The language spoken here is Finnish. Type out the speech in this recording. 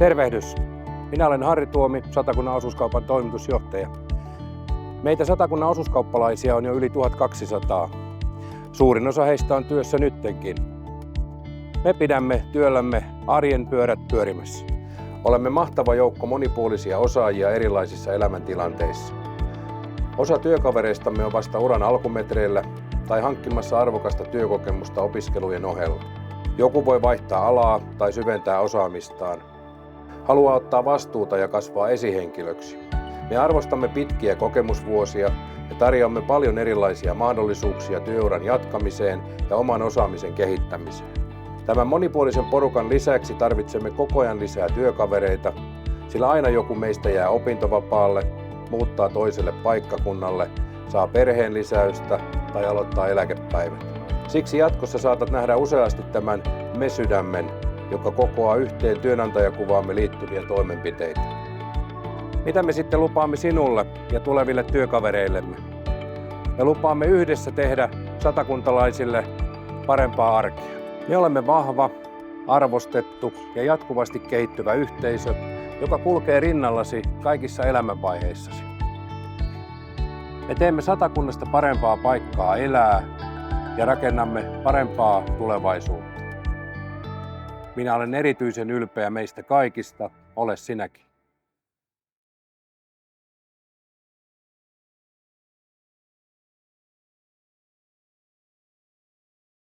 Tervehdys! Minä olen Harri Tuomi, Satakunnan osuuskaupan toimitusjohtaja. Meitä Satakunnan osuuskauppalaisia on jo yli 1200. Suurin osa heistä on työssä nyttenkin. Me pidämme työllämme arjen pyörät pyörimässä. Olemme mahtava joukko monipuolisia osaajia erilaisissa elämäntilanteissa. Osa työkavereistamme on vasta uran alkumetreillä tai hankkimassa arvokasta työkokemusta opiskelujen ohella. Joku voi vaihtaa alaa tai syventää osaamistaan. Haluaa ottaa vastuuta ja kasvaa esihenkilöksi. Me arvostamme pitkiä kokemusvuosia ja tarjoamme paljon erilaisia mahdollisuuksia työuran jatkamiseen ja oman osaamisen kehittämiseen. Tämän monipuolisen porukan lisäksi tarvitsemme koko ajan lisää työkavereita, sillä aina joku meistä jää opintovapaalle, muuttaa toiselle paikkakunnalle, saa perheen lisäystä tai aloittaa eläkepäivät. Siksi jatkossa saatat nähdä useasti tämän me-sydämen, joka kokoaa yhteen työnantajakuvaamme liittyviä toimenpiteitä. Mitä me sitten lupaamme sinulle ja tuleville työkavereillemme? Me lupaamme yhdessä tehdä satakuntalaisille parempaa arkea. Me olemme vahva, arvostettu ja jatkuvasti kehittyvä yhteisö, joka kulkee rinnallasi kaikissa elämänvaiheissasi. Me teemme Satakunnasta parempaa paikkaa elää ja rakennamme parempaa tulevaisuutta. Minä olen erityisen ylpeä meistä kaikista, ole sinäkin.